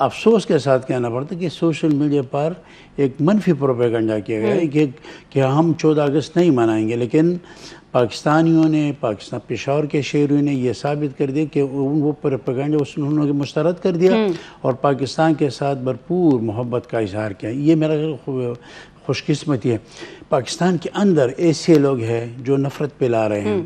افسوس کے ساتھ کہنا پڑتا ہے کہ سوشل میڈیا پر ایک منفی پروپیگنڈا کیا گیا ہے کہ ہم 14 اگست نہیں منائیں گے، لیکن پاکستانیوں نے، پاکستان پشاور کے شہریوں نے یہ ثابت کر دیا کہ وہ پروپیگنڈا انہوں نے مسترد کر دیا اور پاکستان کے ساتھ بھرپور محبت کا اظہار کیا. یہ میرا خوش قسمتی ہے. پاکستان کے اندر ایسے لوگ ہیں جو نفرت پھیلا رہے ہیں،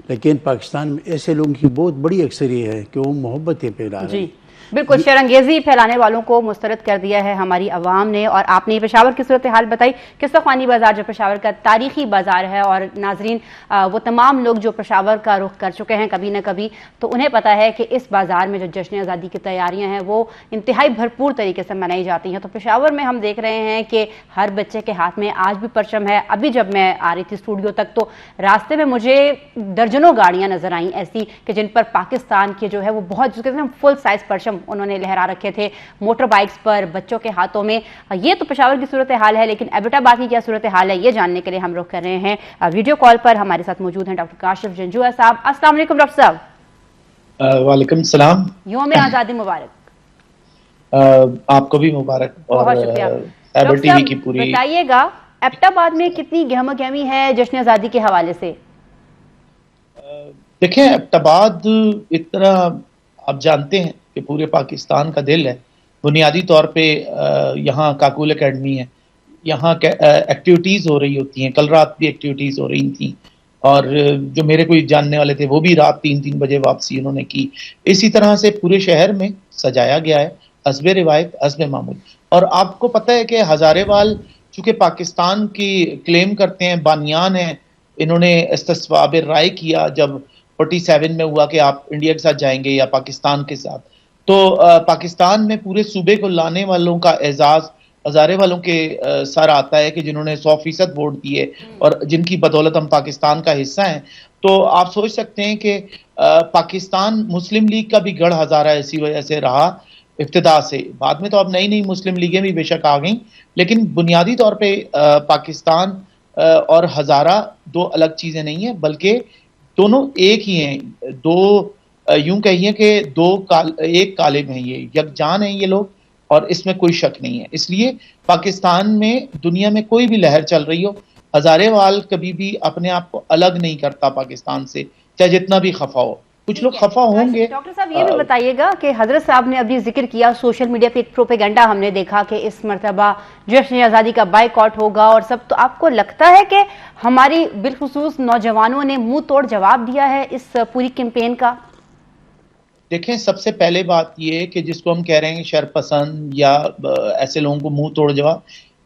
لیکن پاکستان میں ایسے لوگوں کی بہت بڑی اکثریت ہے کہ وہ محبتیں پھیلا رہے ہیں. بالکل، شرانگیزی پھیلانے والوں کو مسترد کر دیا ہے ہماری عوام نے. اور آپ نے پشاور کی صورتحال بتائی، قصہ خوانی بازار جو پشاور کا تاریخی بازار ہے، اور ناظرین وہ تمام لوگ جو پشاور کا رخ کر چکے ہیں کبھی نہ کبھی، تو انہیں پتہ ہے کہ اس بازار میں جو جشن آزادی کی تیاریاں ہیں وہ انتہائی بھرپور طریقے سے منائی جاتی ہیں. تو پشاور میں ہم دیکھ رہے ہیں کہ ہر بچے کے ہاتھ میں آج بھی پرچم ہے. ابھی جب میں آ رہی تھی اسٹوڈیو تک تو راستے میں مجھے درجنوں گاڑیاں نظر آئیں ایسی کہ جن پر پاکستان کے جو ہے وہ بہت جس کے فل سائز پرچم انہوں نے لہرا رکھے تھے، موٹر بائکس پر، بچوں کے ہاتھوں میں. یہ تو پشاور کی صورتحال ہے، لیکن ایبٹ آباد کی کیا صورتحال ہے یہ جاننے کے لیے ہم رخ کر رہے ہیں. ویڈیو کال پر ہمارے ساتھ موجود ہیں ڈاکٹر کاشف جنجوعہ صاحب. السلام علیکم ڈاکٹر صاحب. وعلیکم السلام. یوم آزادی مبارک. آپ کو بھی مبارک. بہت شکریہ. ایبٹ ٹی وی کی پوری. بتائیے گا ایبٹ آباد میں کتنی گہما گہمی ہے جشن آزادی کے حوالے سے؟ دیکھیں، ایبٹ آباد اس طرح آپ جانتے ہیں کہ پورے پاکستان کا دل ہے. بنیادی طور پہ یہاں کاکول اکیڈمی ہے، یہاں ایکٹیویٹیز ہو رہی ہوتی ہیں. کل رات بھی ایکٹیویٹیز ہو رہی تھیں، اور جو میرے کوئی جاننے والے تھے وہ بھی رات 3 بجے واپسی انہوں نے کی. اسی طرح سے پورے شہر میں سجایا گیا ہے حسب روایت، حسب معمول. اور آپ کو پتہ ہے کہ ہزارے وال چونکہ پاکستان کی کلیم کرتے ہیں، بانیان ہیں، انہوں نے استصواب رائے کیا جب 47 میں ہوا کہ آپ انڈیا کے ساتھ جائیں گے یا پاکستان کے ساتھ. تو پاکستان میں پورے صوبے کو لانے والوں کا اعزاز ہزارے والوں کے سر آتا ہے کہ جنہوں نے 100% ووٹ دیے اور جن کی بدولت ہم پاکستان کا حصہ ہیں. تو آپ سوچ سکتے ہیں کہ پاکستان مسلم لیگ کا بھی گڑھ ہزارہ اسی وجہ سے رہا ابتدا سے. بعد میں تو اب نئی مسلم لیگیں بھی بے شک آ گئیں، لیکن بنیادی طور پہ پاکستان اور ہزارہ دو الگ چیزیں نہیں ہیں، بلکہ دونوں ایک ہی ہیں. دو یوں کہیے کہ ایک کالب ہیں، یہ یکجان ہیں یہ لوگ، اور اس میں کوئی شک نہیں ہے. اس لیے پاکستان میں دنیا میں کوئی بھی لہر چل رہی ہو، ہزارے وال کبھی بھی اپنے آپ کو الگ نہیں کرتا پاکستان سے، چاہے جتنا بھی خفا ہو. کچھ لوگ خفا ہوں گے. ڈاکٹر صاحب یہ بھی بتائیے گا کہ حضرت صاحب نے ابھی ذکر کیا سوشل میڈیا پہ ایک پروپیگنڈا ہم نے دیکھا کہ اس مرتبہ جشن آزادی کا بائیکاٹ ہوگا اور سب. تو آپ کو لگتا ہے کہ ہماری بالخصوص نوجوانوں نے منہ توڑ جواب دیا ہے اس پوری کیمپین کا؟ دیکھیں، سب سے پہلے بات یہ ہے کہ جس کو ہم کہہ رہے ہیں شر پسند یا ایسے لوگوں کو منہ توڑ جواب،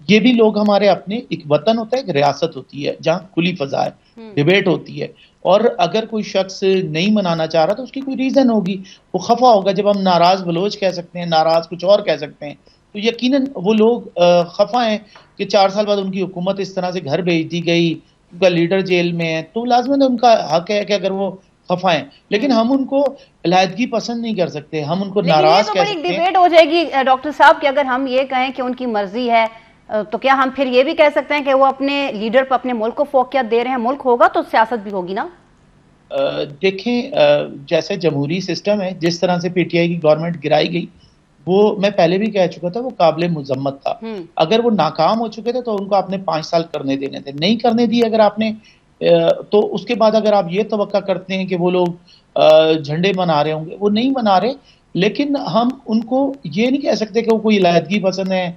یہ بھی لوگ ہمارے اپنے. ایک وطن ہوتا ہے، ایک ریاست ہوتی ہے جہاں کھلی فضا ہے، ڈیبیٹ ہوتی ہے، اور اگر کوئی شخص نہیں منانا چاہ رہا تو اس کی کوئی ریزن ہوگی، وہ خفا ہوگا. جب ہم ناراض بلوچ کہہ سکتے ہیں، ناراض کچھ اور کہہ سکتے ہیں، تو یقیناً وہ لوگ خفا ہیں کہ 4 سال بعد ان کی حکومت اس طرح سے گھر بھیج دی گئی، ان کا لیڈر جیل میں ہے. تو لازماً ان کا حق ہے کہ اگر وہ خفا ہیں، لیکن ہم ان کو علیحدگی پسند نہیں کر سکتے، ہم ان کو ناراض کہہ سکتے ہیں. ڈیبیٹ ہو جائے گی ڈاکٹر صاحب کہ اگر ہم یہ کہیں کہ ان کی مرضی ہے تو کیا ہم پھر یہ بھی کہہ سکتے ہیں کہ وہ اپنے لیڈر پر اپنے ملک کو فوقیت دے رہے ہیں؟ ملک ہوگا تو سیاست بھی ہوگی نا. دیکھیں، جیسے جمہوری سسٹم ہے، جس طرح سے پی ٹی آئی کی گورنمنٹ گرائی گئی، وہ میں پہلے بھی کہہ چکا تھا وہ قابل مذمت تھا. اگر وہ ناکام ہو چکے تھے تو ان کو آپ نے 5 سال کرنے دینے تھے. نہیں کرنے دیے اگر آپ نے، تو اس کے بعد اگر آپ یہ توقع کرتے ہیں کہ وہ لوگ جھنڈے منا رہے ہوں گے، وہ نہیں منا رہے. لیکن ہم ان کو یہ نہیں کہہ سکتے کہ وہ کوئی علیحدگی پسند ہے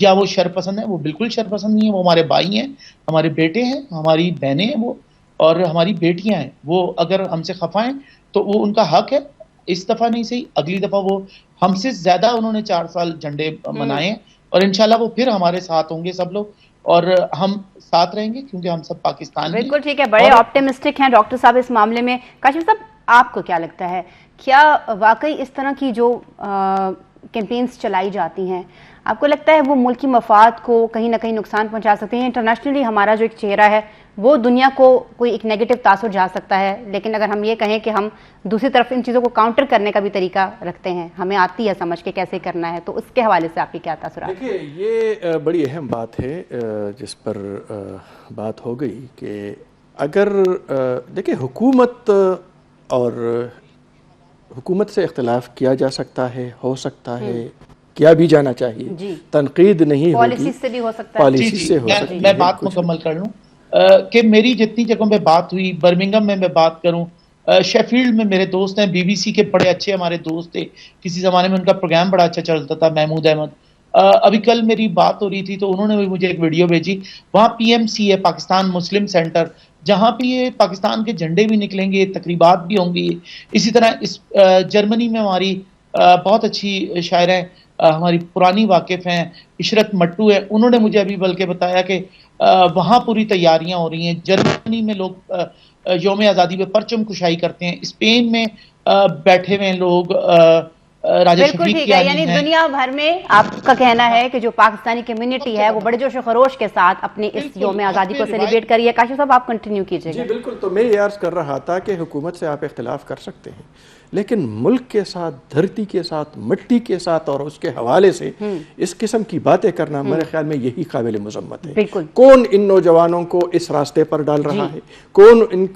یا وہ شر پسند ہے. وہ بالکل شر پسند نہیں ہے. وہ ہمارے بھائی ہیں، ہمارے بیٹے ہیں، ہماری بہنیں ہیں، وہ اور ہماری بیٹیاں ہیں. وہ اگر ہم سے خفا ہیں تو وہ ان کا حق ہے. اس دفعہ نہیں صحیح، اگلی دفعہ وہ ہم سے زیادہ انہوں نے 4 سال جھنڈے منائے ہیں، اور انشاءاللہ وہ پھر ہمارے ساتھ ہوں گے سب لوگ، اور ہم ساتھ رہیں گے کیونکہ ہم سب پاکستان ہیں. بالکل ٹھیک ہے، بڑے آپٹیمسٹک ہیں ڈاکٹر صاحب اس معاملے میں. کاشف صاحب، آپ کو کیا لگتا ہے، کیا واقعی اس طرح کی جو کیمپینز چلائی جاتی ہیں، آپ کو لگتا ہے وہ ملکی مفاد کو کہیں نہ کہیں نقصان پہنچا سکتے ہیں؟ انٹرنیشنلی ہمارا جو ایک چہرہ ہے وہ دنیا کو کوئی ایک نیگیٹو تاثر جا سکتا ہے، لیکن اگر ہم یہ کہیں کہ ہم دوسری طرف ان چیزوں کو کاؤنٹر کرنے کا بھی طریقہ رکھتے ہیں، ہمیں آتی ہے سمجھ کے کیسے کرنا ہے، تو اس کے حوالے سے آپ کی کیا تاثرات؟ دیکھیے، یہ بڑی اہم بات ہے جس پر بات ہو گئی کہ اگر دیکھیں حکومت اور حکومت سے اختلاف کیا جا سکتا ہے، ہو سکتا ہے، کیا بھی جانا چاہیے، تنقید نہیں ہوگی، پالیسی سے بھی ہو سکتا ہے، پالیسی سے ہو سکتی ہے۔ میں بات مکمل کر لوں کہ میری جتنی جگہوں پہ بات ہوئی، برمنگھم میں بات کروں، شیفیلڈ میں میرے دوست ہیں، بی بی سی کے بڑے اچھے ہمارے دوست تھے، کسی زمانے میں ان کا پروگرام بڑا اچھا چلتا تھا، محمود احمد۔ ابھی کل میری بات ہو رہی تھی تو انہوں نے بھی مجھے ایک ویڈیو بھیجی، وہاں پی ایم سی ہے، پاکستان مسلم سینٹر، جہاں پہ یہ پاکستان کے جھنڈے بھی نکلیں گے، تقریبات بھی ہوں گی۔ اسی طرح جرمنی میں ہماری بہت اچھی شاعر ہیں، ہماری پرانی واقف ہیں، عشرت مٹو ہے، انہوں نے مجھے ابھی بلکہ بتایا کہ وہاں پوری تیاریاں ہو رہی ہیں۔ جرمنی میں لوگ یوم آزادی پہ پرچم کشائی کرتے ہیں، اسپین میں بیٹھے ہوئے لوگ راجہ بالکل شفیق ٹھیک کی ہے، آنی یعنی ہیں۔ دنیا بھر میں آپ کا کہنا ہے کہ جو پاکستانی کمیونٹی ہے وہ بڑے جوش و خروش کے ساتھ اپنے اس یوم آزادی کو سیلیبریٹ کریے۔ کاشف صاحب آپ کنٹینیو کیجیے گا۔ جی بالکل، تو میں یہ عرض کر رہا تھا کہ حکومت سے آپ اختلاف کر سکتے ہیں، لیکن ملک کے ساتھ، دھرتی کے ساتھ، مٹی کے ساتھ اور اس کے حوالے سے اس قسم کی باتیں کرنا میرے خیال میں یہی قابل مذمت ہے۔ بالکل، کون ان نوجوانوں کو اس راستے پر ڈال رہا ہے، کون ان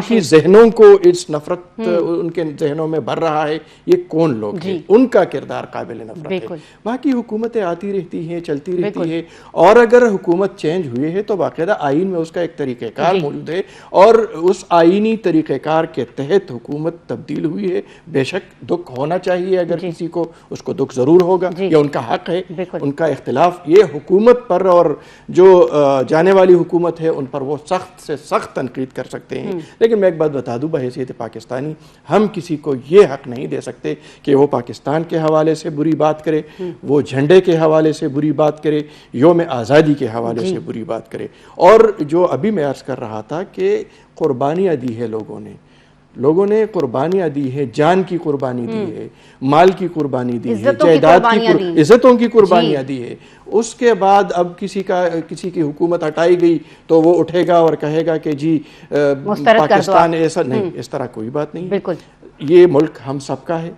کی ذہنوں کو اس نفرت ان کے ذہنوں میں بھر رہا ہے، یہ کون لوگ ہیں، ان کا کردار قابل نفرت ہے۔ باقی حکومتیں آتی رہتی ہیں، چلتی رہتی ہے، اور اگر حکومت چینج ہوئے ہے تو باقاعدہ آئین میں اس کا ایک طریقہ کار موجود ہے، اور اس آئینی طریقہ کار کے تحت حکومت تبدیل ہوئی ہے۔ بے شک دکھ ہونا چاہیے، اگر کسی کو اس کو دکھ ضرور ہوگا، یہ ان کا حق ہے، ان کا اختلاف یہ حکومت پر اور جو جانے والی حکومت ہے ان پر وہ سخت سے سخت تنقید کر سکتے ہیں۔ لیکن میں ایک بات بتا دوں، بحیثیت پاکستانی ہم کسی کو یہ حق نہیں دے سکتے کہ وہ پاکستان کے حوالے سے بری بات کرے، وہ جھنڈے کے حوالے سے بری بات کرے، یوم آزادی کے حوالے سے بری بات کرے۔ اور جو ابھی میں عرض کر رہا تھا کہ قربانیاں دی ہے لوگوں نے قربانیاں دی ہے، جان کی قربانی دی ہے، مال کی قربانی دی ہے، جائیداد کی عزتوں کی قربانیاں دی ہے۔ اس کے بعد اب کسی کی حکومت ہٹائی گئی تو وہ اٹھے گا اور کہے گا کہ جی پاکستان ایسا نہیں، اس طرح کوئی بات نہیں۔ یہ ملک ہم سب کا ہے،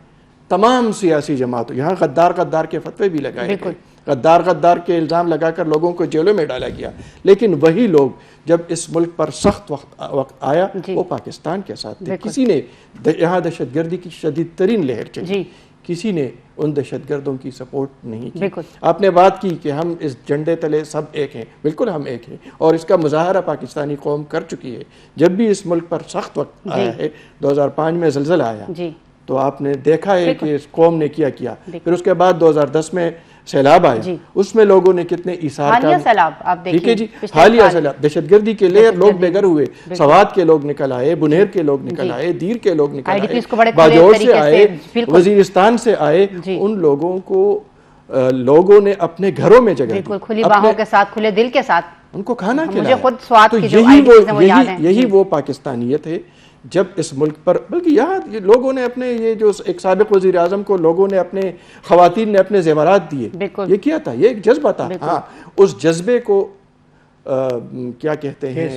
تمام سیاسی جماعتوں، یہاں غدار کے فتوے بھی لگائے گئے، غدار کے الزام لگا کر لوگوں کو جیلوں میں ڈالا گیا، لیکن وہی لوگ جب اس ملک پر سخت وقت آیا وہ پاکستان کے ساتھ تھے۔ کسی نے یہاں دہشت گردی کی شدید ترین لہر چلی، کسی نے ان دہشت گردوں کی سپورٹ نہیں کی۔ آپ نے بات کی کہ ہم اس جھنڈے تلے سب ایک ہیں، بالکل ہم ایک ہیں، اور اس کا مظاہرہ پاکستانی قوم کر چکی ہے۔ جب بھی اس ملک پر سخت وقت آیا ہے، 2005 میں زلزلہ آیا تو آپ نے دیکھا ہے کہ اس قوم نے کیا، پھر اس کے بعد 2010 میں سیلاب آیا، اس میں لوگوں نے کتنے ایثار کا، حالیہ سیلاب آپ دیکھیں، ٹھیک ہے جی، حالیہ سیلاب، دہشت گردی کے لیے لوگ بے گھر ہوئے، سوات کے لوگ نکل آئے، بنیر کے لوگ نکل آئے، دیر کے لوگ نکل آئے، باجوڑ سے آئے، وزیرستان سے آئے، ان لوگوں کو لوگوں نے اپنے گھروں میں جگہ دی، کھلی باہوں کے ساتھ، کھلے دل کے ساتھ ان کو کھانا کھلایا۔ مجھے خود سوات کی جو یہی وہ پاکستانیت ہے جب اس ملک پر، بلکہ یہاں لوگوں نے اپنے، یہ جو ایک سابق وزیر اعظم کو لوگوں نے اپنے خواتین نے اپنے زیورات دیے، یہ کیا تھا، یہ ایک جذبہ تھا۔ ہاں، اس جذبے کو کیا کہتے ہیں،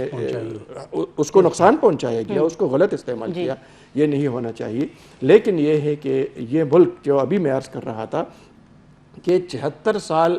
اس کو نقصان پہنچایا گیا، اس کو غلط استعمال کیا، یہ نہیں ہونا چاہیے۔ لیکن یہ ہے کہ یہ ملک جو ابھی میں عرض کر رہا تھا کہ 76 سال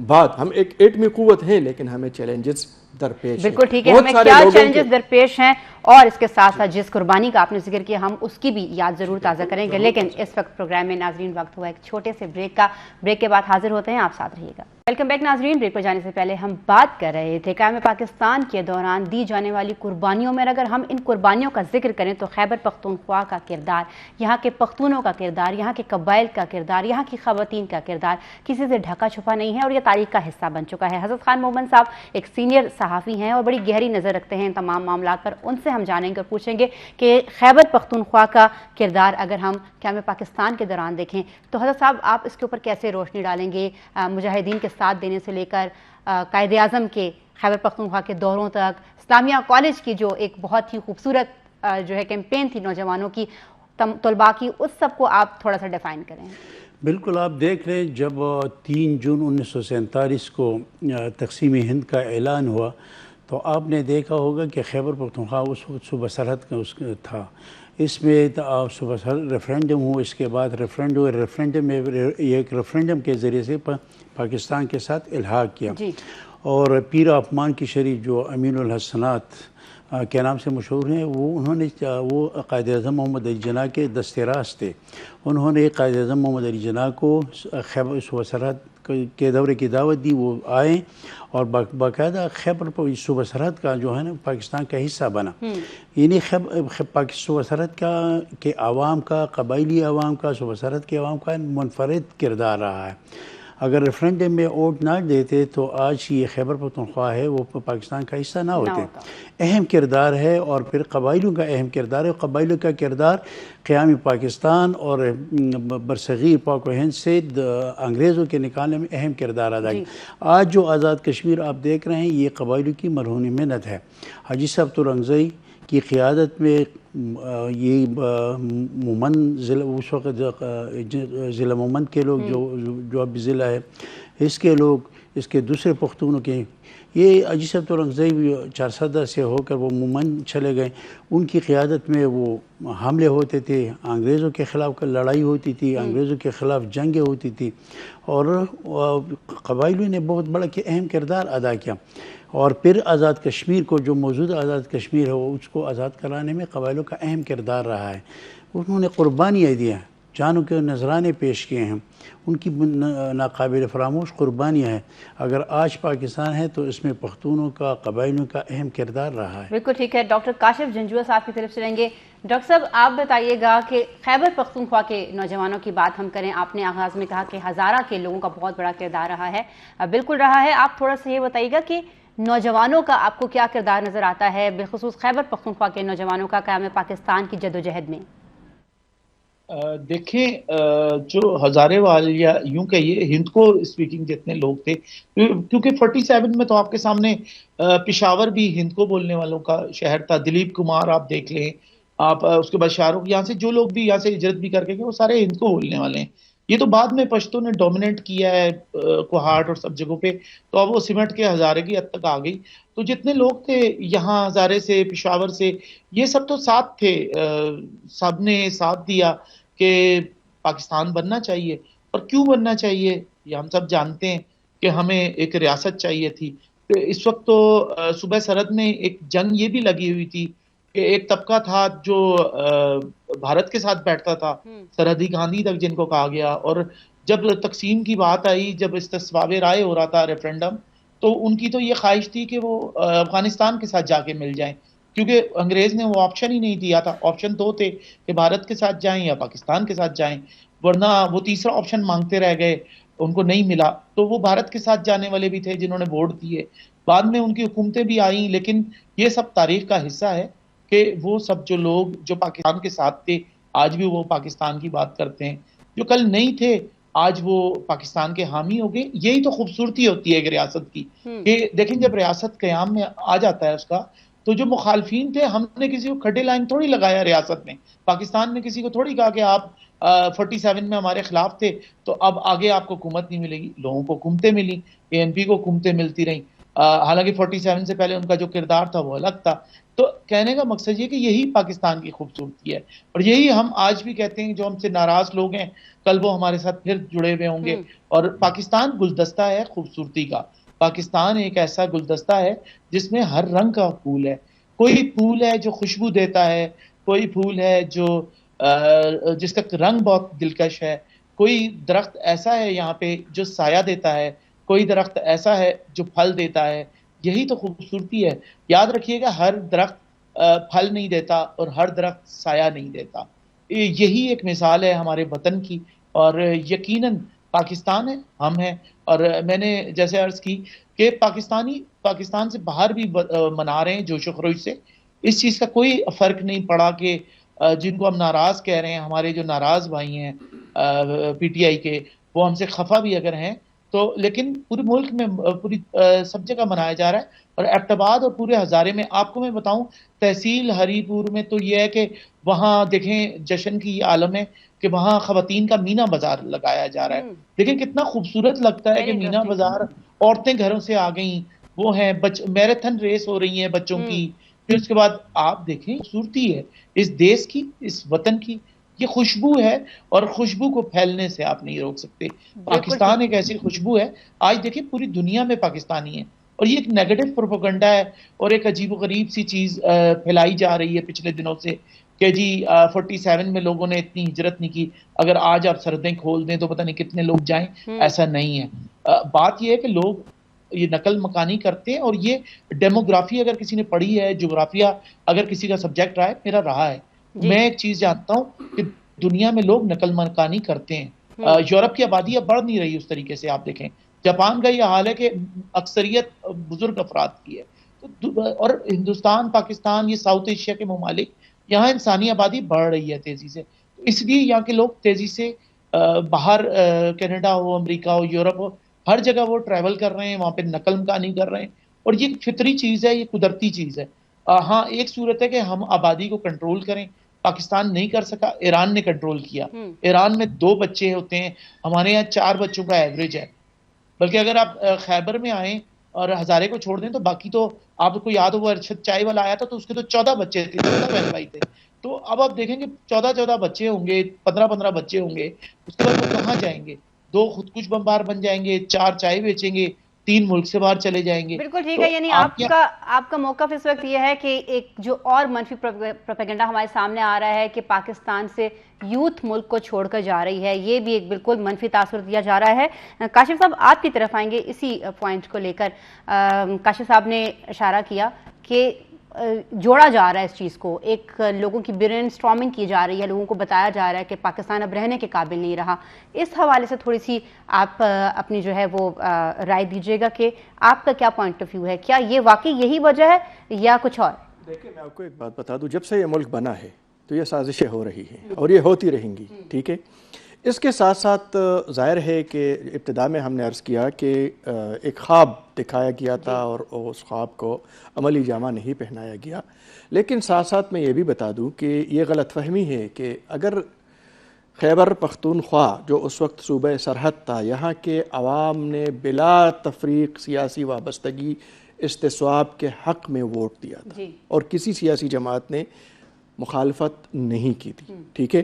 بعد ہم ایک ایٹمی قوت ہیں، لیکن ہمیں چیلنجز درپیش ہیں۔ بالکل ٹھیک ہے، ہمیں کیا چیلنجز درپیش ہیں، اور اس کے ساتھ ساتھ جس قربانی کا آپ نے ذکر کیا ہم اس کی بھی یاد ضرور تازہ کریں گے۔ لیکن اس وقت پروگرام میں ناظرین وقت ہوا ایک چھوٹے سے بریک کا، بریک کے بعد حاضر ہوتے ہیں، آپ ساتھ رہیے گا۔ ویلکم بیک ناظرین، بریک پر جانے سے پہلے ہم بات کر رہے تھے قیام پاکستان کے دوران دی جانے والی قربانیوں میں، اگر ہم ان قربانیوں کا ذکر کریں تو خیبر پختونخوا کا کردار، یہاں کے پختونوں کا کردار، یہاں کے قبائل کا کردار، یہاں کی خواتین کا کردار کسی سے ڈھکا چھپا نہیں ہے اور یہ تاریخ کا حصہ بن چکا ہے۔ حضرت خان مومن صاحب ایک سینئر صحافی ہیں اور بڑی گہری نظر رکھتے ہیں تمام معاملات پر، ان سے ہم جانیں گے اور پوچھیں گے کہ خیبر پختونخوا کا کردار اگر ہم قیام پاکستان کے دوران دیکھیں تو حضرت صاحب آپ اس کے اوپر کیسے روشنی ڈالیں گے، مجاہدین کے ساتھ دینے سے لے کر قائد اعظم کے خیبر پختونخوا کے دوروں تک، اسلامیہ کالج کی جو ایک بہت ہی خوبصورت جو ہے کیمپین تھی نوجوانوں کی، طلباء کی، اس سب کو آپ تھوڑا سا ڈیفائن کریں۔ بالکل، آپ دیکھ لیں جب 3 جون 1947 کو تقسیم ہند کا اعلان ہوا تو آپ نے دیکھا ہوگا کہ خیبر پختونخوا اس وقت صوبہ سرحد کا تھا۔ اس میں صوبہ سرحد ریفرینڈم ہوا، اس کے بعد ریفرینڈم میں ایک ریفرینڈم کے ذریعے سے پاکستان کے ساتھ الحاق کیا، اور پیر آف مان کی شریف جو امین الحسنات کے نام سے مشہور ہیں، وہ قائد اعظم محمد علی جناح کے دست راست تھے. انہوں نے قائد اعظم محمد علی جناح کو خیبر صوبہ سرحد کے دورے کی دعوت دی. وہ آئے اور باقاعدہ خیبر صوبہ سرحد کا جو ہے نا پاکستان کا حصہ بنا. یعنی صوبہ سرحد کے عوام کا، قبائلی عوام کا، صوبہ سرحد کے عوام کا منفرد کردار رہا ہے. اگر ریفرینڈم میں ووٹ نہ دیتے تو آج یہ خیبر پختونخوا ہے وہ پاکستان کا حصہ نہ ہوتے. اہم کردار ہے، اور پھر قبائلیوں کا اہم کردار ہے. قبائلیوں کا کردار قیام پاکستان اور برصغیر پاک و ہند سے انگریزوں کے نکالنے میں اہم کردار ادا کیا. آج جو آزاد کشمیر آپ دیکھ رہے ہیں یہ قبائلیوں کی مرہون محنت ہے. حاجی صاحب ترنگزئی کی قیادت میں یہ مومن ضلع، اس وقت ضلع مومن کے لوگ جو اب ضلع ہے اس کے لوگ، اس کے دوسرے پختونوں کے، یہ حاجی صاحب ترنگزئی چارسدہ سے ہو کر وہ مومن چلے گئے. ان کی قیادت میں وہ حملے ہوتے تھے، انگریزوں کے خلاف لڑائی ہوتی تھی، انگریزوں کے خلاف جنگیں ہوتی تھی، اور قبائلیوں نے بہت بڑا اہم کردار ادا کیا. اور پھر آزاد کشمیر کو، جو موجودہ آزاد کشمیر ہے، وہ اس کو آزاد کرانے میں قبائلیوں کا اہم کردار رہا ہے. انہوں نے قربانیاں دی ہیں، جانوں کے نذرانے پیش کیے ہیں. ان کی ناقابل فراموش قربانیاں ہیں. اگر آج پاکستان ہے تو اس میں پختونوں کا، قبائلیوں کا اہم کردار رہا ہے. بالکل ٹھیک ہے. ڈاکٹر کاشف جنجوعہ صاحب کی طرف سے لیں گے. ڈاکٹر صاحب آپ بتائیے گا کہ خیبر پختونخوا کے نوجوانوں کی بات ہم کریں. آپ نے آغاز میں کہا کہ ہزارہ کے لوگوں کا بہت بڑا کردار رہا ہے. بالکل رہا ہے. آپ تھوڑا سا یہ بتائیے گا کہ نوجوانوں کا آپ کو کیا کردار نظر آتا ہے، بالخصوص خیبر پختونخوا کے نوجوانوں کا قیام پاکستان کی جدوجہد میں؟ دیکھیں، جو ہزارے والے یا یوں کہیے ہند کو اسپیکنگ جتنے لوگ تھے، کیونکہ 47 میں تو آپ کے سامنے پشاور بھی ہند کو بولنے والوں کا شہر تھا. دلیپ کمار آپ دیکھ لیں، آپ اس کے بعد شاہ رخ، یہاں سے جو لوگ بھی یہاں سے ہجرت بھی کر کے گئے وہ سارے ہند کو بولنے والے ہیں. یہ تو بعد میں پشتوں نے ڈومینیٹ کیا ہے کوہاٹ اور سب جگہوں پہ، تو اب وہ سمٹ کے ہزارے کی حد تک آ گئی. تو جتنے لوگ تھے یہاں ہزارے سے، پشاور سے، یہ سب تو ساتھ تھے. سب نے ساتھ دیا کہ پاکستان بننا چاہیے. اور کیوں بننا چاہیے یہ ہم سب جانتے ہیں کہ ہمیں ایک ریاست چاہیے تھی. اس وقت تو صوبہ سرحد میں ایک جنگ یہ بھی لگی ہوئی تھی کہ ایک طبقہ تھا جو بھارت کے ساتھ بیٹھتا تھا، سرحدی گاندھی تک جن کو کہا گیا. اور جب تقسیم کی بات آئی، جب استصواب رائے ہو رہا تھا ریفرینڈم، تو ان کی تو یہ خواہش تھی کہ وہ افغانستان کے ساتھ جا کے مل جائیں، کیونکہ انگریز نے وہ آپشن ہی نہیں دیا تھا. آپشن دو تھے کہ بھارت کے ساتھ جائیں یا پاکستان کے ساتھ جائیں، ورنہ وہ تیسرا آپشن مانگتے رہ گئے، ان کو نہیں ملا. تو وہ بھارت کے ساتھ جانے والے بھی تھے جنہوں نے ووٹ دیے. بعد میں ان کی حکومتیں بھی آئیں، لیکن یہ سب تاریخ کا حصہ ہے کہ وہ سب جو لوگ جو پاکستان کے ساتھ تھے آج بھی وہ پاکستان کی بات کرتے ہیں، جو کل نہیں تھے آج وہ پاکستان کے حامی ہو گئے. یہی تو خوبصورتی ہوتی ہے ایک ریاست کی کہ دیکھیں جب ریاست قیام میں آ جاتا ہے اس کا، تو جو مخالفین تھے، ہم نے کسی کو کھڈے لائن تھوڑی لگایا ریاست میں. پاکستان نے کسی کو تھوڑی کہا کہ آپ 47 میں ہمارے خلاف تھے تو اب آگے آپ کو حکومت نہیں ملے گی. لوگوں کو حکومتیں ملی، ANP کو حکومتیں ملتی رہیں. حالانکہ 47 سے پہلے ان کا جو کردار تھا وہ الگ تھا. تو کہنے کا مقصد یہ کہ یہی پاکستان کی خوبصورتی ہے، اور یہی ہم آج بھی کہتے ہیں. جو ہم سے ناراض لوگ ہیں کل وہ ہمارے ساتھ پھر جڑے ہوئے ہوں گے. اور پاکستان گلدستہ ہے خوبصورتی کا. پاکستان ایک ایسا گلدستہ ہے جس میں ہر رنگ کا پھول ہے. کوئی پھول ہے جو خوشبو دیتا ہے، کوئی پھول ہے جو جس کا رنگ بہت دلکش ہے، کوئی درخت ایسا ہے یہاں پہ جو سایہ دیتا ہے، کوئی درخت ایسا ہے جو پھل دیتا ہے. یہی تو خوبصورتی ہے. یاد رکھیے گا ہر درخت پھل نہیں دیتا اور ہر درخت سایہ نہیں دیتا. یہی ایک مثال ہے ہمارے وطن کی. اور یقیناً پاکستان ہے، ہم ہیں. اور میں نے جیسے عرض کی کہ پاکستان سے باہر بھی منا رہے ہیں جوش و خروش سے. اس چیز کا کوئی فرق نہیں پڑا کہ جن کو ہم ناراض کہہ رہے ہیں، ہمارے جو ناراض بھائی ہیں PTI کے، وہ ہم سے خفا بھی اگر ہیں تو، لیکن پورے ملک میں پوری سب جگہ منایا جا رہا ہے. اور ایبٹ آباد اور پورے ہزارے میں آپ کو میں بتاؤں، تحصیل ہری پور میں تو یہ ہے کہ وہاں دیکھیں جشن کی یہ عالم ہے کہ وہاں خواتین کا مینا بازار لگایا جا رہا ہے. لیکن کتنا خوبصورت لگتا ہے کہ مینا بازار، عورتیں گھروں سے آ گئیں، وہ ہیں میراتھن ریس ہو رہی ہیں بچوں کی. پھر اس کے بعد آپ دیکھیں خوبصورتی ہے اس دیش کی، اس وطن کی. یہ خوشبو ہے اور خوشبو کو پھیلنے سے آپ نہیں روک سکتے. پاکستان ایک ایسی خوشبو ہے. آج دیکھیں پوری دنیا میں پاکستانی ہیں. اور یہ ایک نیگیٹو پروپیگنڈا ہے اور ایک عجیب و غریب سی چیز پھیلائی جا رہی ہے پچھلے دنوں سے کہ جی 47 میں لوگوں نے اتنی ہجرت نہیں کی، اگر آج آپ سرحدیں کھول دیں تو پتہ نہیں کتنے لوگ جائیں. ایسا نہیں ہے. بات یہ ہے کہ لوگ یہ نقل مکانی کرتے ہیں، اور یہ ڈیموگرافی اگر کسی نے پڑھی ہے، جغرافیہ اگر کسی کا سبجیکٹ رہا ہے، میرا رہا ہے، میں ایک چیز جانتا ہوں کہ دنیا میں لوگ نقل مکانی کرتے ہیں. یورپ کی آبادی اب بڑھ نہیں رہی اس طریقے سے. آپ دیکھیں جاپان کا یہ حال ہے کہ اکثریت بزرگ افراد کی ہے. اور ہندوستان، پاکستان، یہ ساؤتھ ایشیا کے ممالک، یہاں انسانی آبادی بڑھ رہی ہے تیزی سے. اس لیے یہاں کے لوگ تیزی سے باہر کینیڈا ہو، امریکہ ہو، یورپ ہو، ہر جگہ وہ ٹریول کر رہے ہیں، وہاں پہ نقل مکانی کر رہے ہیں. اور یہ فطری چیز ہے، یہ قدرتی چیز ہے. ہاں ایک صورت ہے کہ ہم آبادی کو کنٹرول کریں. پاکستان نہیں کر سکا، ایران نے کنٹرول کیا. ایران میں 2 بچے ہوتے ہیں، ہمارے یہاں 4 بچوں کا ایوریج ہے. بلکہ اگر آپ خیبر میں آئیں اور ہزارے کو چھوڑ دیں تو باقی تو آپ کو یاد ہو وہ ارشد چائے والا آیا تھا تو اس کے تو 14 بچے تھے، 14 بہن بھائی تھے. تو اب آپ دیکھیں گے 14 بچے ہوں گے، 15 بچے ہوں گے. اس کے بعد وہ کہاں جائیں گے؟ 2 خودکش بمبار بن جائیں گے، 4 چائے بیچیں گے، 3 ملک سے باہر چلے جائیں گے. بالکل ٹھیک ہے. یعنی آپ کا موقف اس وقت یہ ہے کہ ایک جو اور منفی پروپیگنڈا ہمارے سامنے آ رہا ہے کہ پاکستان سے یوتھ ملک کو چھوڑ کر جا رہی ہے، یہ بھی ایک بالکل منفی تاثر دیا جا رہا ہے. کاشف صاحب آپ کی طرف آئیں گے اسی پوائنٹ کو لے کر. کاشف صاحب نے اشارہ کیا کہ جوڑا جا رہا ہے اس چیز کو، ایک لوگوں کی برین اسٹارمنگ کی جا رہی ہے، لوگوں کو بتایا جا رہا ہے کہ پاکستان اب رہنے کے قابل نہیں رہا. اس حوالے سے تھوڑی سی آپ اپنی جو ہے وہ رائے دیجیے گا کہ آپ کا کیا پوائنٹ آف ویو ہے، کیا یہ واقعی یہی وجہ ہے یا کچھ اور؟ دیکھیں میں آپ کو ایک بات بتا دوں، جب سے یہ ملک بنا ہے تو یہ سازشیں ہو رہی ہیں اور یہ ہوتی رہیں گی، ٹھیک ہے. اس کے ساتھ ساتھ ظاہر ہے کہ ابتدا میں ہم نے عرض کیا کہ ایک خواب دکھایا گیا تھا اور اس خواب کو عملی جامہ نہیں پہنایا گیا. لیکن ساتھ ساتھ میں یہ بھی بتا دوں کہ یہ غلط فہمی ہے کہ اگر خیبر پختونخوا جو اس وقت صوبہ سرحد تھا، یہاں کے عوام نے بلا تفریق سیاسی وابستگی استصواب کے حق میں ووٹ دیا تھا اور کسی سیاسی جماعت نے مخالفت نہیں کی تھی، ٹھیک ہے.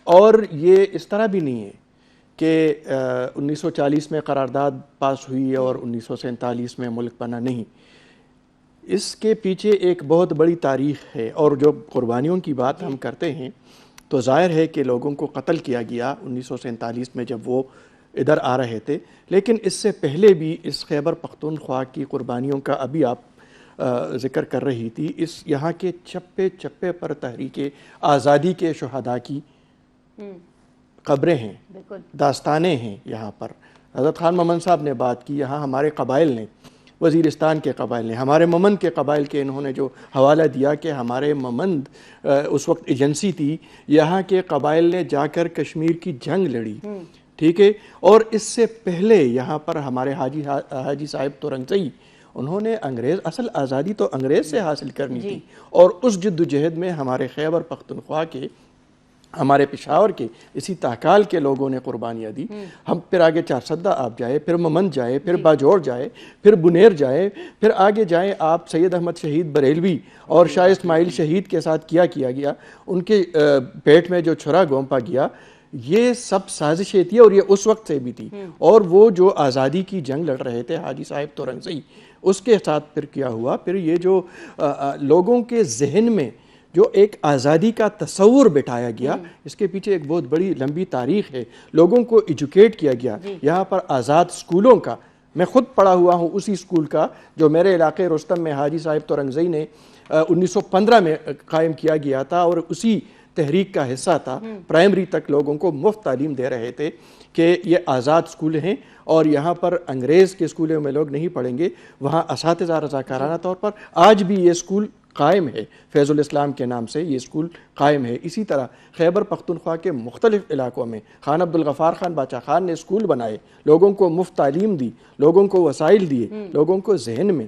اور یہ اس طرح بھی نہیں ہے کہ 1940 میں قرارداد پاس ہوئی اور 1947 میں ملک بنا، نہیں. اس کے پیچھے ایک بہت بڑی تاریخ ہے. اور جو قربانیوں کی بات ہم کرتے ہیں تو ظاہر ہے کہ لوگوں کو قتل کیا گیا 1947 میں جب وہ ادھر آ رہے تھے. لیکن اس سے پہلے بھی اس خیبر پختونخوا کی قربانیوں کا ابھی آپ ذکر کر رہی تھی. اس یہاں کے چپے چپے پر تحریک آزادی کے شہداء کی قبریں ہیں، داستانیں ہیں. یہاں پر حضرت خان ممند صاحب نے بات کی، یہاں ہمارے قبائل نے، وزیرستان کے قبائل نے، ہمارے ممند کے قبائل کے انہوں نے جو حوالہ دیا کہ ہمارے ممند اس وقت ایجنسی تھی، یہاں کے قبائل نے جا کر کشمیر کی جنگ لڑی، ٹھیک ہے. اور اس سے پہلے یہاں پر ہمارے حاجی صاحب تورنگزئی، انہوں نے اصل آزادی تو انگریز سے حاصل کرنی تھی، اور اس جد و جہد میں ہمارے خیبر پختونخوا کے، ہمارے پشاور کے، اسی تاکال کے لوگوں نے قربانیاں دی. ہم پھر آگے چارسدہ آپ جائے، پھر ممند جائے، پھر باجوڑ جائے، پھر بنیر جائے، پھر آگے جائیں آپ سید احمد شہید بریلوی اور شاہ اسماعیل شہید کے ساتھ کیا گیا، ان کے پیٹ میں جو چھرا گھونپا گیا، یہ سب سازشیں تھی اور یہ اس وقت سے بھی تھی. اور وہ جو آزادی کی جنگ لڑ رہے تھے حاجی صاحب تورنگزئی، اس کے ساتھ پھر کیا ہوا، پھر یہ جو لوگوں کے ذہن میں جو ایک آزادی کا تصور بٹھایا گیا، اس کے پیچھے ایک بہت بڑی لمبی تاریخ ہے. لوگوں کو ایجوکیٹ کیا گیا. یہاں پر آزاد سکولوں کا، میں خود پڑھا ہوا ہوں اسی سکول کا جو میرے علاقے رستم میں حاجی صاحب تورنگزئی نے 1915 میں قائم کیا گیا تھا، اور اسی تحریک کا حصہ تھا. پرائمری تک لوگوں کو مفت تعلیم دے رہے تھے کہ یہ آزاد سکول ہیں اور یہاں پر انگریز کے سکولوں میں لوگ نہیں پڑھیں گے. وہاں اساتذہ رضاکارانہ طور پر آج بھی یہ سکول قائم ہے، فیض الاسلام کے نام سے یہ سکول قائم ہے. اسی طرح خیبر پختونخوا کے مختلف علاقوں میں خان عبدالغفار خان باچا خان نے سکول بنائے، لوگوں کو مفت تعلیم دی، لوگوں کو وسائل دیے، لوگوں کو ذہن میں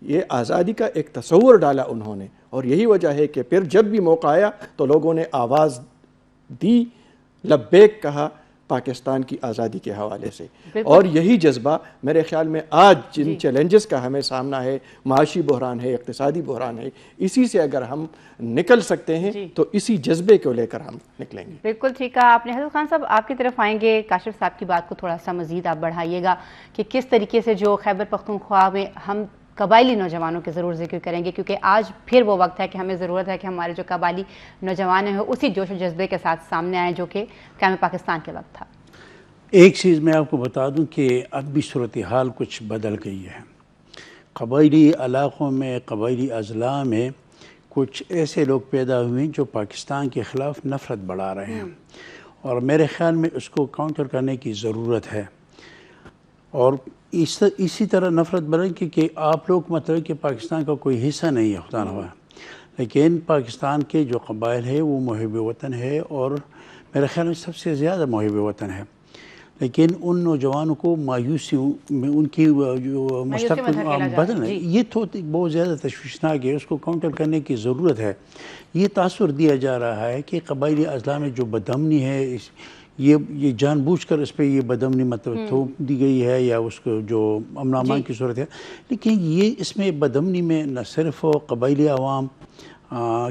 یہ آزادی کا ایک تصور ڈالا انہوں نے. اور یہی وجہ ہے کہ پھر جب بھی موقع آیا تو لوگوں نے آواز دی، لبیک کہا، پاکستان کی آزادی کے حوالے سے. اور یہی جذبہ میرے خیال میں آج جن چیلنجز کا ہمیں سامنا ہے، معاشی بحران ہے، اقتصادی بحران ہے، اسی سے اگر ہم نکل سکتے ہیں تو اسی جذبے کو لے کر ہم نکلیں گے. بالکل ٹھیک کہا آپ نے. حضرت خان صاحب آپ کی طرف آئیں گے. کاشف صاحب کی بات کو تھوڑا سا مزید آپ بڑھائیے گا کہ کس طریقے سے جو خیبر پختونخوا میں ہم قبائلی نوجوانوں کے ضرور ذکر کریں گے، کیونکہ آج پھر وہ وقت ہے کہ ہمیں ضرورت ہے کہ ہمارے جو قبائلی نوجوان ہیں اسی جوش و جذبے کے ساتھ سامنے آئیں جو کہ قیام پاکستان کے وقت تھا. ایک چیز میں آپ کو بتا دوں کہ اب بھی صورتحال کچھ بدل گئی ہے. قبائلی علاقوں میں، قبائلی اضلاع میں کچھ ایسے لوگ پیدا ہوئے ہیں جو پاکستان کے خلاف نفرت بڑھا رہے ہیں، اور میرے خیال میں اس کو کاؤنٹر کرنے کی ضرورت ہے. اور اسی طرح نفرت بڑھے کہ آپ لوگ مطلب کہ پاکستان کا کوئی حصہ نہیں ہے خدا نہ ہوا، لیکن پاکستان کے جو قبائل ہے وہ محب وطن ہے، اور میرے خیال میں سب سے زیادہ محب وطن ہے. لیکن ان نوجوانوں کو مایوسی میں ان کی جو مستقبل بدل ہے، یہ تو بہت زیادہ تشویشناک ہے. اس کو کاؤنٹر کرنے کی ضرورت ہے. یہ تاثر دیا جا رہا ہے کہ قبائلی اضلاع میں جو بدامنی ہے، یہ جان بوجھ کر اس پہ یہ بدامنی مطلب تھوپ دی گئی ہے، یا اس کو جو امن امان کی صورت ہے. لیکن یہ اس میں بدامنی میں نہ صرف قبائلی عوام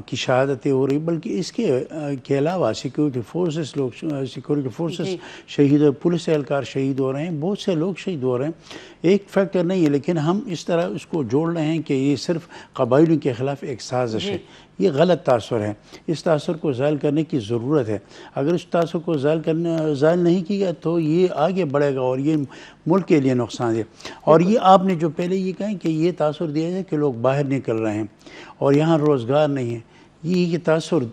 کی شہادتیں ہو رہی، بلکہ اس کے علاوہ سیکورٹی فورسز شہید، پولیس اہلکار شہید ہو رہے ہیں، بہت سے لوگ شہید ہو رہے ہیں. ایک فیکٹر نہیں ہے، لیکن ہم اس طرح اس کو جوڑ رہے ہیں کہ یہ صرف قبائلیوں کے خلاف ایک سازش ہے. یہ غلط تاثر ہے. اس تاثر کو زائل کرنے کی ضرورت ہے. اگر اس تاثر کو زائل نہیں کیا تو یہ آگے بڑھے گا، اور یہ ملک کے لیے نقصان ہے. اور یہ آپ نے جو پہلے یہ کہیں کہ یہ تاثر دیا جائے کہ لوگ باہر نکل رہے ہیں اور یہاں روزگار نہیں ہے، یہ تاثر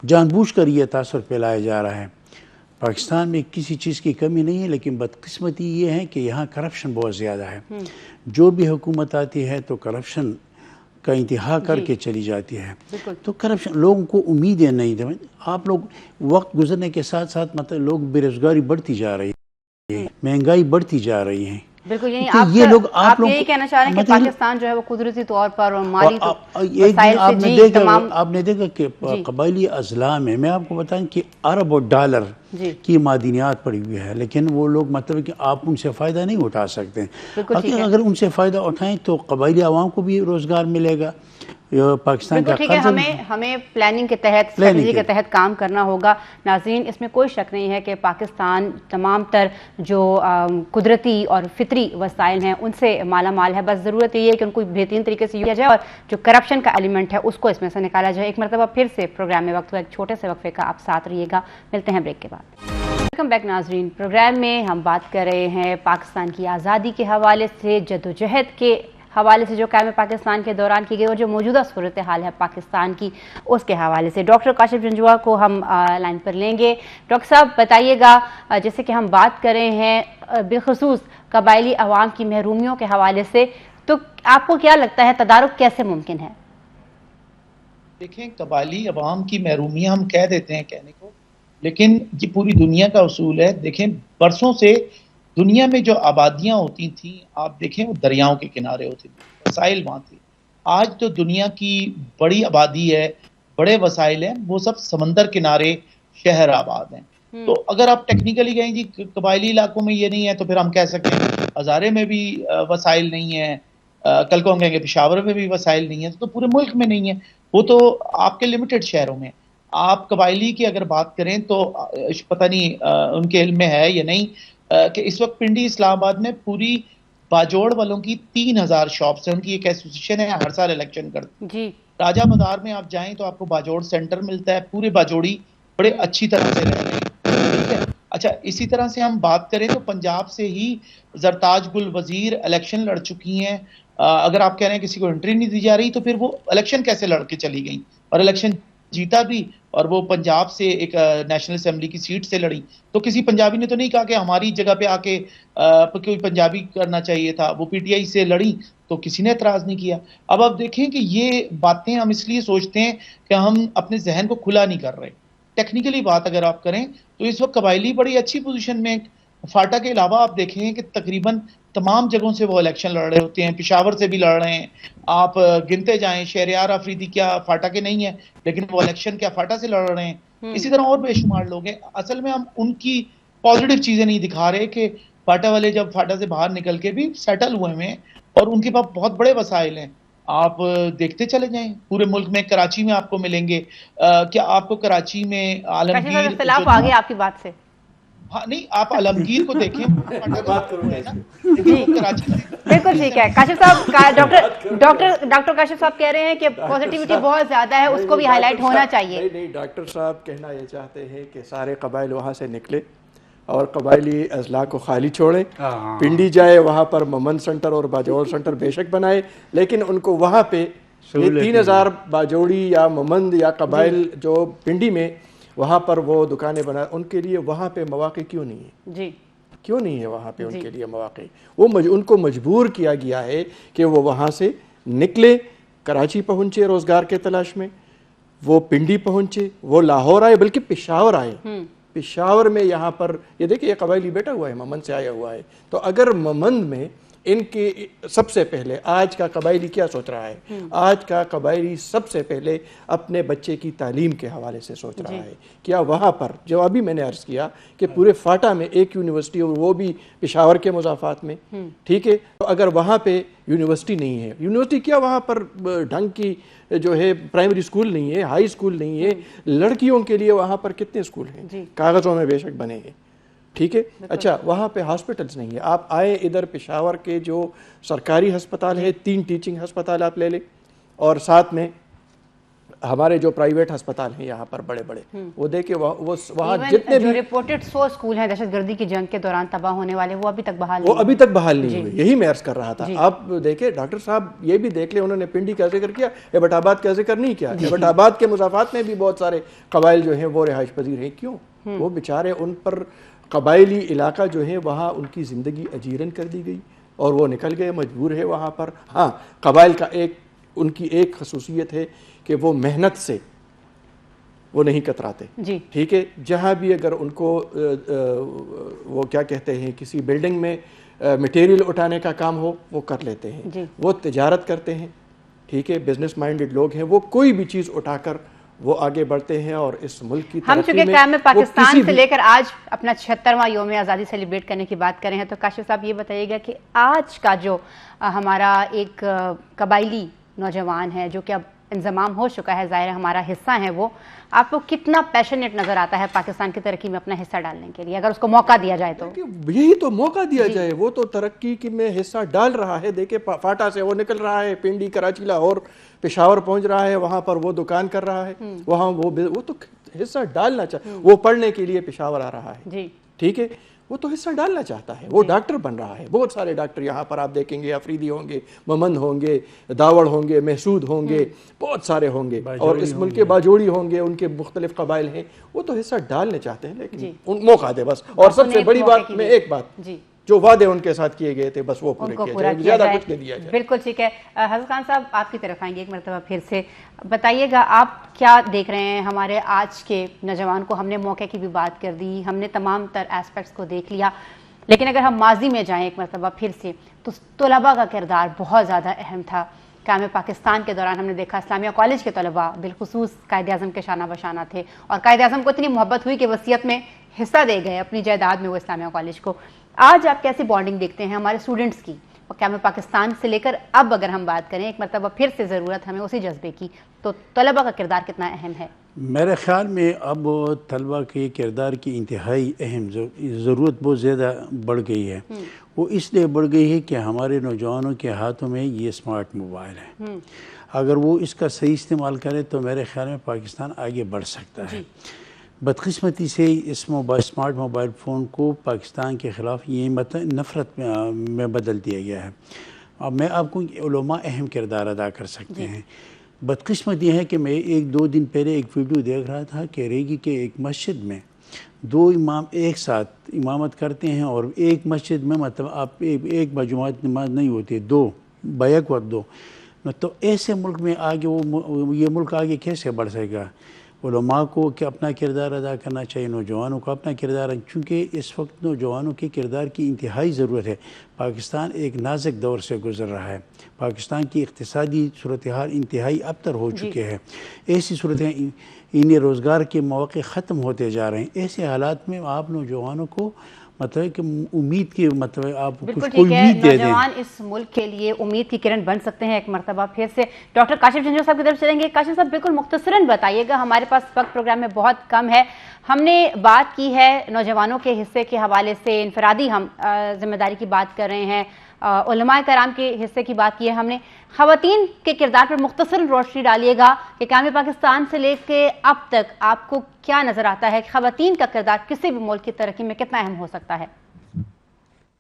جان بوجھ کر یہ تاثر پھیلایا جا رہا ہے. پاکستان میں کسی چیز کی کمی نہیں ہے، لیکن بدقسمتی یہ ہے کہ یہاں کرپشن بہت زیادہ ہے. جو بھی حکومت آتی ہے تو کرپشن کا انتہا کر کے چلی جاتی ہے. تو کرپشن لوگوں کو امیدیں نہیں دیں. آپ لوگ وقت گزرنے کے ساتھ ساتھ مطلب لوگ بے روزگاری بڑھتی جا رہی ہے، مہنگائی بڑھتی جا رہی ہے. بالکل، یعنی آپ یہی کہنا چاہ رہے ہیں کہ پاکستان جو ہے وہ قدرتی طور پر اور مالی وسائل سے تمام. آپ نے دیکھا کہ قبائلی اضلاع میں آپ کو بتائیں کہ ارب ڈالر کی معدنیات پڑی ہوئی ہے، لیکن وہ لوگ مطلب کہ آپ ان سے فائدہ نہیں اٹھا سکتے. اگر ان سے فائدہ اٹھائیں تو قبائلی عوام کو بھی روزگار ملے گا. پاکستان کا ٹھیک ہے، ہمیں پلاننگ کے تحت، اسٹریٹجی کے تحت کام کرنا ہوگا. ناظرین، اس میں کوئی شک نہیں ہے کہ پاکستان تمام تر جو قدرتی اور فطری وسائل ہیں ان سے مالا مال ہے. بس ضرورت یہ ہے کہ ان کو بہترین طریقے سے کیا جائے اور جو کرپشن کا ایلیمنٹ ہے اس کو اس میں سے نکالا جائے. ایک مرتبہ پھر سے پروگرام میں وقت ہوا ایک چھوٹے سے وقفے کا، آپ ساتھ رہیے گا. ملتے ہیں بریک کے بعد. ویلکم بیک ناظرین. پروگرام میں ہم بات کر رہے ہیں پاکستان کی آزادی کے حوالے سے، جدوجہد کے حوالے سے جو قیام پاکستان کے دوران کی گئی اور جو موجودہ صورتحال ہے پاکستان کی اس کے حوالے سے. ڈاکٹر کاشف جنجوعہ کو ہم لائن پر لیں گے. ڈاکٹر صاحب بتائیے گا، جیسے کہ ہم بات کر رہے ہیں بالخصوص قبائلی عوام کی محرومیوں کے حوالے سے، تو آپ کو کیا لگتا ہے تدارک کیسے ممکن ہے؟ دیکھیں، قبائلی عوام کی محرومیاں ہم کہہ دیتے ہیں کہنے کو، لیکن یہ پوری دنیا کا اصول ہے. دیکھیں، برسوں سے دنیا میں جو آبادیاں ہوتی تھیں، آپ دیکھیں وہ دریاؤں کے کنارے ہوتی تھیں، وسائل وہاں تھے. آج تو دنیا کی بڑی آبادی ہے، بڑے وسائل ہیں، وہ سب سمندر کنارے شہر آباد ہیں. تو اگر آپ ٹیکنیکلی کہیں جی قبائلی علاقوں میں یہ نہیں ہے، تو پھر ہم کہہ سکتے ہیں ہزارے میں بھی وسائل نہیں ہیں، کل کو ہم کہیں گے پشاور میں بھی وسائل نہیں ہیں، تو پورے ملک میں نہیں ہے. وہ تو آپ کے لمیٹڈ شہروں میں. آپ قبائلی کی اگر بات کریں تو پتہ نہیں ان کے علم میں ہے یا نہیں کہ اس وقت پنڈی اسلام آباد میں پوری باجوڑ والوں کی 3000 شاپس ہیں. ان کی ایک ایسوسیشن ہے، ہر سال الیکشن کرتی ہے. راجہ مدار میں آپ جائیں تو آپ کو باجوڑ سینٹر ملتا ہے. پورے باجوڑی بڑے اچھی طرح سے رہ رہے ہیں. اچھا، اسی طرح سے ہم بات کریں تو پنجاب سے ہی زرتاج گل وزیر الیکشن لڑ چکی ہیں. اگر آپ کہہ رہے ہیں کسی کو انٹری نہیں دی جا رہی، تو پھر وہ الیکشن کیسے لڑ کے چلی گئیں؟ اور الیکشن جیتا بھی، اور وہ پنجاب سے ایک نیشنل اسمبلی کی سیٹ سے لڑی. تو کسی پنجابی نے تو نہیں کہا کہ ہماری جگہ پہ آ کے کوئی پنجابی کرنا چاہیے تھا. وہ پی ٹی آئی سے لڑی تو کسی نے اعتراض نہیں کیا. اب آپ دیکھیں کہ یہ باتیں ہم اس لیے سوچتے ہیں کہ ہم اپنے ذہن کو کھلا نہیں کر رہے. ٹیکنیکلی بات اگر آپ کریں تو اس وقت قبائلی بڑی اچھی پوزیشن میں. فاٹا کے علاوہ آپ دیکھیں کہ تقریباً تمام جگہوں سے وہ الیکشن لڑ رہے ہوتے ہیں. پشاور سے بھی لڑ رہے ہیں. آپ گنتے جائیں، شہریار آفریدی کیا فاٹا کے نہیں ہے، لیکن وہ الیکشن کیا فاٹا سے لڑ رہے ہیں. اسی طرح اور بے شمار لوگ ہیں. اصل میں ہم ان کی پازیٹیو چیزیں نہیں دکھا رہے کہ فاٹا والے جب فاٹا سے باہر نکل کے بھی سیٹل ہوئے ہیں اور ان کے پاس بہت بڑے وسائل ہیں. آپ دیکھتے چلے جائیں پورے ملک میں. کراچی میں آپ کو ملیں گے, کیا آپ کو کراچی میں عالمگیر اختلاف آ گیا آپ کی بات سے. ہاں نہیں, آپ عالمگیر کو دیکھیں, بات کروں گا کراچی میں بالکل ٹھیک ہے. کاشف صاحب, ڈاکٹر کاشف صاحب کہہ رہے ہیں کہ پازیٹیوٹی بہت زیادہ ہے, اس کو بھی ہائی لائٹ ہونا چاہیے. نہیں, ڈاکٹر صاحب کہنا یہ چاہتے ہیں کہ سارے قبائل وہاں سے نکلے اور قبائلی اضلاع کو خالی چھوڑیں, پنڈی جائے, وہاں پر ممن سنٹر اور باجوڑ سنٹر بے شک بنائے, لیکن ان کو وہاں پہ یہ 3000 باجوڑی یا ممند یا قبائل جو پنڈی میں وہاں پر وہ دکانیں بنا, ان کے لیے وہاں پہ مواقع کیوں نہیں ہے؟ جی کیوں نہیں ہے وہاں پہ ان کے لیے مواقع؟ وہ ان کو مجبور کیا گیا ہے کہ وہ وہاں سے نکلے, کراچی پہنچے روزگار کے تلاش میں, وہ پنڈی پہنچے, وہ لاہور آئے, بلکہ پشاور آئے. پشاور میں یہاں پر یہ دیکھیں یہ قبائلی بیٹا ہوا ہے, ممند سے آیا ہوا ہے. تو اگر ممند میں ان کے سب سے پہلے آج کا قبائلی کیا سوچ رہا ہے؟ آج کا قبائلی سب سے پہلے اپنے بچے کی تعلیم کے حوالے سے سوچ رہا ہے. کیا وہاں پر جو ابھی میں نے عرض کیا کہ پورے فاٹا میں ایک یونیورسٹی اور وہ بھی پشاور کے مضافات میں, ٹھیک ہے, تو اگر وہاں پہ یونیورسٹی نہیں ہے, یونیورسٹی کیا وہاں پر ڈھنگ کی جو ہے پرائمری اسکول نہیں ہے, ہائی اسکول نہیں ہے, لڑکیوں کے لیے وہاں پر کتنے اسکول ہیں, کاغذوں میں بے شک بنے ہیں, ٹھیک ہے. اچھا, وہاں پہ ہاسپٹلز نہیں ہے. آپ آئے ادھر پشاور کے جو سرکاری ہسپتال ہے, 3 ٹیچنگ ہسپتال آپ لے لیں, اور ساتھ میں ہمارے جو پرائیویٹ ہسپتال ہیں یہاں پر بڑے بڑے, وہ دیکھیں وہاں جتنے بھی رپورٹڈ 100 اسکول ہیں دہشت گردی کی جنگ کے دوران تباہ ہونے والے, وہ ابھی تک بحال نہیں ہوئے. یہی میں عرض کر رہا تھا. آپ دیکھیں ڈاکٹر صاحب یہ بھی دیکھ لیں, انہوں نے پنڈی کا ذکر کیا, ایبٹ آباد کا ذکر نہیں کیا. ایبٹ آباد کے مضافات میں بھی بہت سارے قبائل جو ہیں وہ رہائش پذیر ہیں. کیوں؟ وہ بیچارے, ان پر قبائلی علاقہ جو ہے وہاں ان کی زندگی اجیرن کر دی گئی اور وہ نکل گئے, مجبور ہے وہاں پر. ہاں, قبائل کا ان کی ایک خصوصیت ہے کہ وہ محنت سے وہ نہیں کتراتے, ٹھیک ہے. جہاں بھی اگر ان کو وہ کیا کہتے ہیں کسی بلڈنگ میں مٹیریل اٹھانے کا کام ہو وہ کر لیتے ہیں. وہ تجارت کرتے ہیں, ٹھیک ہے, بزنس مائنڈڈ لوگ ہیں, وہ کوئی بھی چیز اٹھا کر وہ آگے بڑھتے ہیں. اور اس ملک کی ہم چونکہ قیام پاکستان سے لے کر آج اپنا 76واں یوم آزادی سیلیبریٹ کرنے کی بات کریں ہیں, تو کاشف صاحب یہ بتائیے گا کہ آج کا جو ہمارا ایک قبائلی نوجوان ہے جو کہ اب انضمام ہو چکا ہے, ظاہر ہمارا حصہ ہے, وہ آپ کو کتنا پیشنیٹ نظر آتا ہے پاکستان کی ترقی میں اپنا حصہ ڈالنے کے لیے, اگر اس کو موقع دیا جائے تو؟ یہی تو موقع دیا جائے, وہ تو ترقی کی میں حصہ ڈال رہا ہے. دیکھیں فاٹا سے وہ نکل رہا ہے, پنڈی, کراچی, لاہور, پشاور پہنچ رہا ہے, وہاں پر وہ دکان کر رہا ہے, وہاں وہ تو حصہ ڈالنا چاہتا. وہ پڑھنے کے لیے پشاور آ رہا ہے, ٹھیک ہے, وہ تو حصہ ڈالنا چاہتا ہے. وہ ڈاکٹر بن رہا ہے. بہت سارے ڈاکٹر یہاں پر آپ دیکھیں گے, افریدی ہوں گے, ممند ہوں گے, داوڑ ہوں گے, محسود ہوں گے, بہت سارے ہوں گے, اور اس ملک کے باجوڑی ہوں گے, ان کے مختلف قبائل ہیں. وہ تو حصہ ڈالنے چاہتے ہیں, لیکن ان موقع دے بس. اور سب سے بڑی بات میں ایک بات, جو وعدے ان کے ساتھ کیے گئے تھے بس وہ پورے کیے جائیں, زیادہ کچھ نہیں دیا جائے. بالکل ٹھیک ہے. حضرت خان صاحب آپ کی طرف آئیں گے ایک مرتبہ پھر سے. بتائیے گا آپ کیا دیکھ رہے ہیں ہمارے آج کے نوجوان کو؟ ہم نے موقع کی بھی بات کر دی, ہم نے تمام تر ایسپیکٹس کو دیکھ لیا, لیکن اگر ہم ماضی میں جائیں ایک مرتبہ پھر سے, تو طلباء کا کردار بہت زیادہ اہم تھا. قیام پاکستان کے دوران ہم نے دیکھا اسلامیہ کالج کے طلباء بالخصوص قائد اعظم کے شانہ بشانہ تھے, اور قائد اعظم کو اتنی محبت ہوئی کہ وصیت میں حصہ دے گئے اپنی جائیداد میں وہ اسلامیہ کالج کو. آج آپ کیسی بانڈنگ دیکھتے ہیں ہمارے اسٹوڈنٹس کی قیام پاکستان سے لے کر اب اگر ہم بات کریں ایک مرتبہ پھر سے ضرورت ہمیں اسی جذبے کی, تو طلباء کا کردار کتنا اہم ہے؟ میرے خیال میں اب طلباء کے کردار کی انتہائی اہم ضرورت بہت زیادہ بڑھ گئی ہے. وہ اس لیے بڑھ گئی ہے کہ ہمارے نوجوانوں کے ہاتھوں میں یہ اسمارٹ موبائل ہے. اگر وہ اس کا صحیح استعمال کرے تو میرے خیال میں پاکستان آگے بڑھ سکتا ہے. بدقسمتی سے اس اسمارٹ موبائل فون کو پاکستان کے خلاف یہ نفرت میں بدل دیا گیا ہے. اب میں آپ کو علماء اہم کردار ادا کر سکتے ہیں. بدقسمتی ہے کہ میں 1-2 دن پہلے ایک ویڈیو دیکھ رہا تھا کہ ریگی کے ایک مسجد میں 2 امام ایک ساتھ امامت کرتے ہیں, اور ایک مسجد میں مطلب آپ ایک بجماعت نماز نہیں ہوتی, 2 بیک وقت 2. تو ایسے ملک میں آگے یہ ملک آگے کیسے بڑھ سکے گا؟ علماء کو کہ اپنا کردار ادا کرنا چاہیے، نوجوانوں کو اپنا کردار، چونکہ اس وقت نوجوانوں کے کردار کی انتہائی ضرورت ہے۔ پاکستان ایک نازک دور سے گزر رہا ہے، پاکستان کی اقتصادی صورتحال انتہائی ابتر ہو چکے ہیں، ایسی صورتیں انہیں روزگار کے مواقع ختم ہوتے جا رہے ہیں۔ ایسے حالات میں آپ نوجوانوں کو مطلب کہ امید کی مطلب آپ کچھ کوئی امید دے دیں۔ نوجوان اس ملک کے لیے امید کی کرن بن سکتے ہیں۔ ایک مرتبہ پھر سے ڈاکٹر کاشف جھنجھوڑ صاحب کی طرف چلیں گے۔ کاشف صاحب بالکل مختصراً بتائیے گا، ہمارے پاس وقت پروگرام میں بہت کم ہے۔ ہم نے بات کی ہے نوجوانوں کے حصے کے حوالے سے، انفرادی ہم ذمہ داری کی بات کر رہے ہیں، علماء کرام کے حصے کی بات کی ہے ہم نے۔ خواتین کے کردار پر مختصراً روشنی ڈالیے گا کہ قیام پاکستان سے لے کے اب تک آپ کو کیا نظر آتا ہے کہ خواتین کا کردار کسی بھی ملک کی ترقی میں کتنا اہم ہو سکتا ہے؟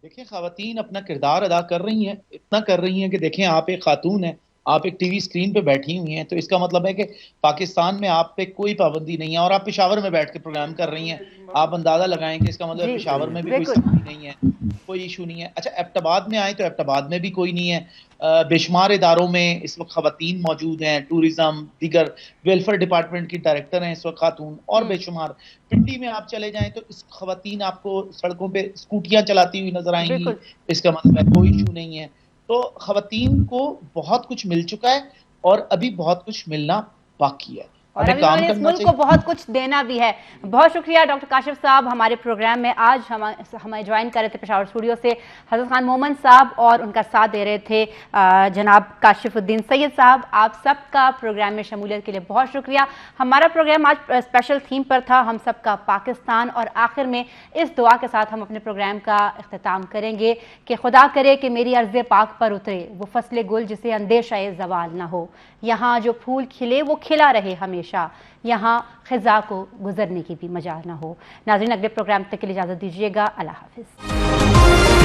دیکھیں، خواتین اپنا کردار ادا کر رہی ہیں، اتنا کر رہی ہیں کہ دیکھیں آپ ایک خاتون ہیں، آپ ایک ٹی وی اسکرین پہ بیٹھی ہوئی ہیں، تو اس کا مطلب ہے کہ پاکستان میں آپ پہ کوئی پابندی نہیں ہے، اور آپ پشاور میں بیٹھ کے پروگرام کر رہی ہیں، آپ اندازہ لگائیں کہ اس کا مطلب پشاور میں بھی کوئی سختی نہیں ہے، کوئی ایشو نہیں ہے۔ اچھا، ایبٹ آباد میں آئیں تو ایبٹ آباد میں بھی کوئی نہیں ہے۔ بے شمار اداروں میں اس وقت خواتین موجود ہیں، ٹورزم، دیگر ویلفیئر ڈپارٹمنٹ کی ڈائریکٹر ہیں اس وقت خاتون، اور بے شمار۔ پنڈی میں آپ چلے جائیں تو اس خواتین آپ کو سڑکوں پہ اسکوٹیاں چلاتی ہوئی نظر آئیں گی، اس کا مطلب ہے کوئی ایشو نہیں ہے۔ تو خواتین کو بہت کچھ مل چکا ہے اور ابھی بہت کچھ ملنا باقی ہے، اور ابھی اس ملک کو بہت کچھ دینا بھی ہے۔ بہت شکریہ ڈاکٹر کاشف صاحب، ہمارے پروگرام میں آج ہمیں جوائن کر رہے تھے پشاور اسٹوڈیو سے حضرت خان مومن صاحب، اور ان کا ساتھ دے رہے تھے جناب کاشف الدین سید صاحب۔ آپ سب کا پروگرام میں شمولیت کے لیے بہت شکریہ۔ ہمارا پروگرام آج اسپیشل تھیم پر تھا، ہم سب کا پاکستان، اور آخر میں اس دعا کے ساتھ ہم اپنے پروگرام کا اختتام کریں گے کہ خدا کرے کہ میری ارض پاک پر اترے وہ فصل گل جسے اندیشہ زوال نہ ہو، یہاں جو پھول کھلے وہ کھلا رہے ہمیشہ، یہاں خزاں کو گزرنے کی بھی مجال نہ ہو۔ ناظرین، اگلے پروگرام تک کے لیے اجازت دیجیے گا، اللہ حافظ۔